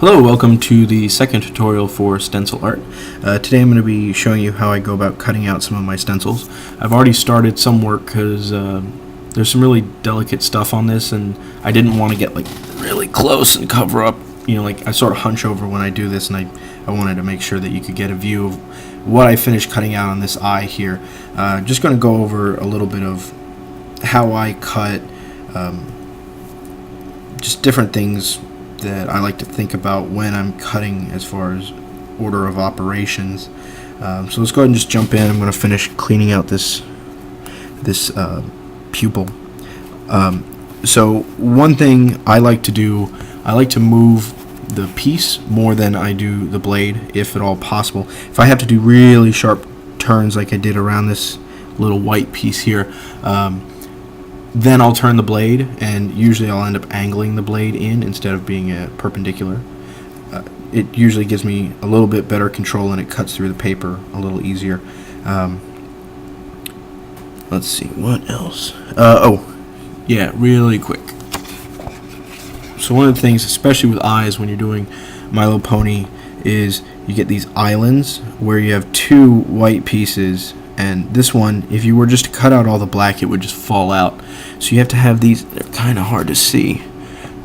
Hello, welcome to the second tutorial for Stencil Art. Today I'm going to be showing you how I go about cutting out some of my stencils. I've already started some work because there's some really delicate stuff on this, and I didn't want to get like really close and cover up. You know, like I sort of hunch over when I do this, and I wanted to make sure that you could get a view of what I finished cutting out on this eye here. Just going to go over a little bit of how I cut, just different things that I like to think about when I'm cutting as far as order of operations. So let's go ahead and just jump in. I'm going to finish cleaning out this pupil. So one thing I like to do, I like to move the piece more than I do the blade, if at all possible. If I have to do really sharp turns like I did around this little white piece here, then I'll turn the blade, and usually I'll end up angling the blade in instead of being perpendicular. It usually gives me a little bit better control, and it cuts through the paper a little easier. Let's see, what else? Oh, yeah, really quick. So one of the things, especially with eyes when you're doing My Little Pony, is you get these islands where you have two white pieces, and this one, if you were just to cut out all the black, it would just fall out. So you have to have these, they're kind of hard to see,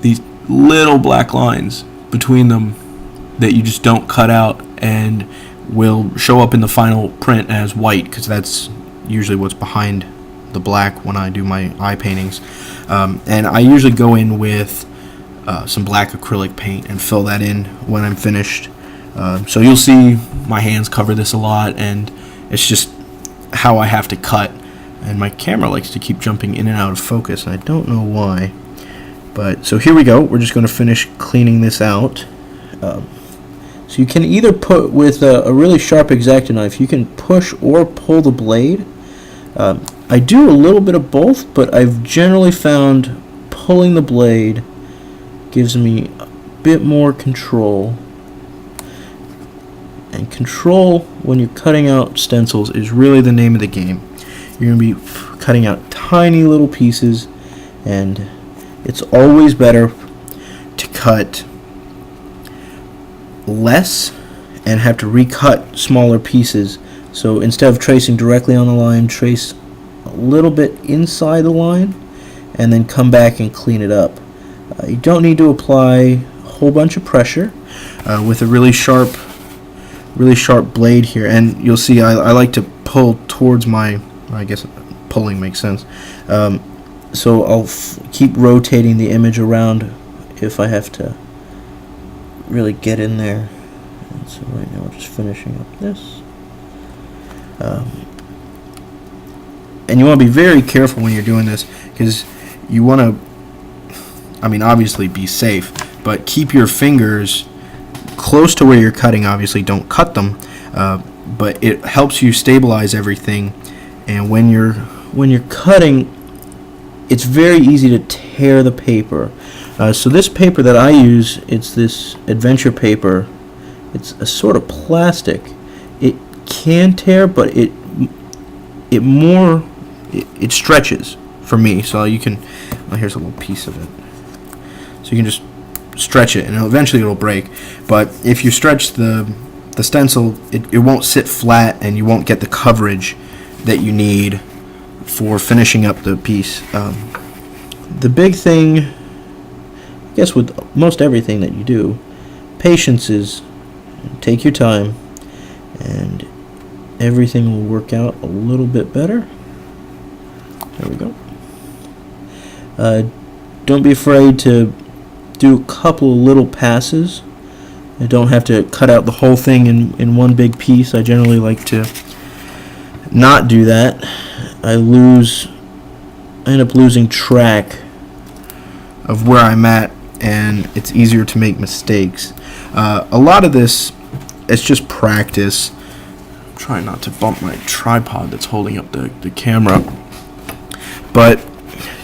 these little black lines between them that you just don't cut out and will show up in the final print as white, because that's usually what's behind the black when I do my eye paintings. And I usually go in with some black acrylic paint and fill that in when I'm finished. So you'll see my hands cover this a lot, and it's just how I have to cut, and my camera likes to keep jumping in and out of focus, and I don't know why. But so here we go. We're just going to finish cleaning this out. So you can either put with a really sharp X-Acto knife, you can push or pull the blade. I do a little bit of both, but I've generally found pulling the blade gives me a bit more control. And control, when you're cutting out stencils, is really the name of the game. You're going to be cutting out tiny little pieces, and it's always better to cut less and have to recut smaller pieces. So instead of tracing directly on the line, trace a little bit inside the line and then come back and clean it up. You don't need to apply a whole bunch of pressure with a really sharp blade here, and you'll see I like to pull towards my, I guess pulling makes sense, so I'll keep rotating the image around if I have to really get in there. And so right now we're just finishing up this, and you want to be very careful when you're doing this, because you want to, I mean, obviously be safe, but keep your fingers close to where you're cutting. Obviously don't cut them, but it helps you stabilize everything. And when you're cutting, it's very easy to tear the paper. So this paper that I use, it's this adventure paper. It's a sort of plastic. It can tear, but it stretches for me. So you can, well, here's a little piece of it. So you can just stretch it, and eventually it'll break. But if you stretch the stencil, it won't sit flat, and you won't get the coverage that you need for finishing up the piece. The big thing, I guess with most everything that you do, patience is, take your time, and everything will work out a little bit better. There we go. Don't be afraid to do a couple of little passes. I don't have to cut out the whole thing in one big piece. I generally like to not do that. I end up losing track of where I'm at, and it's easier to make mistakes. A lot of this, it's just practice. I'm trying not to bump my tripod that's holding up the camera. But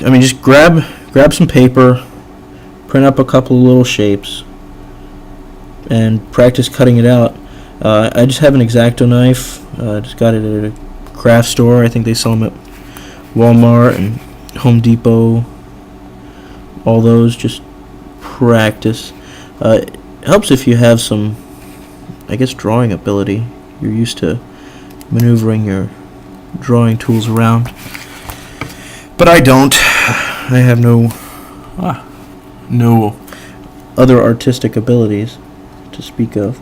I mean, just grab some paper, print up a couple of little shapes, and practice cutting it out. I just have an X-Acto knife. Just got it at a craft store. I think they sell them at Walmart and Home Depot. All those, just practice. helps if you have some, I guess, drawing ability. You're used to maneuvering your drawing tools around. But I don't. I have no other artistic abilities to speak of.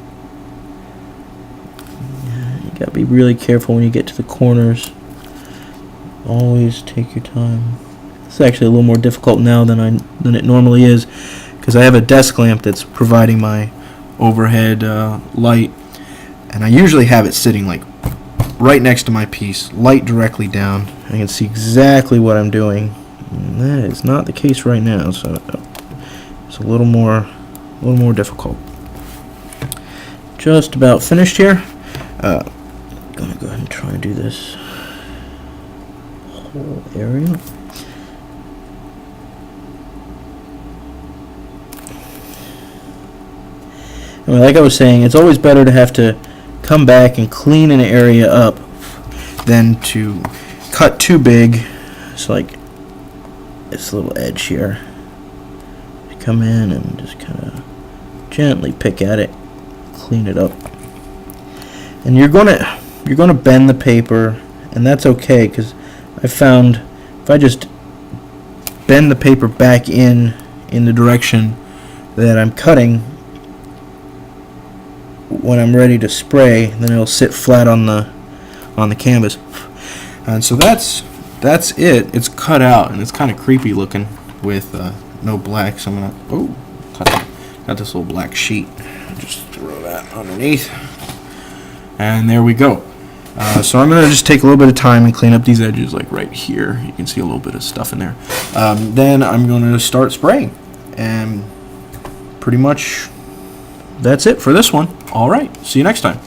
You gotta be really careful when you get to the corners. Always take your time. It's actually a little more difficult now than it normally is, because I have a desk lamp that's providing my overhead light, and I usually have it sitting like right next to my piece, light directly down. I can see exactly what I'm doing. And that is not the case right now, so it's a little more difficult. Just about finished here. I'm gonna go ahead and try and do this whole area. I mean, like I was saying, it's always better to have to come back and clean an area up than to cut too big. It's like this little edge here. You come in and just kind of gently pick at it, clean it up. And you're gonna bend the paper, and that's okay, because I found if I just bend the paper back in the direction that I'm cutting, when I'm ready to spray, then it'll sit flat on the canvas. And so that's it. It's cut out, and it's kind of creepy looking with no black. So I'm gonna got this little black sheet. Just throw that underneath, and there we go. So I'm gonna just take a little bit of time and clean up these edges, like right here. You can see a little bit of stuff in there. Then I'm gonna start spraying, and pretty much that's it for this one. All right, see you next time.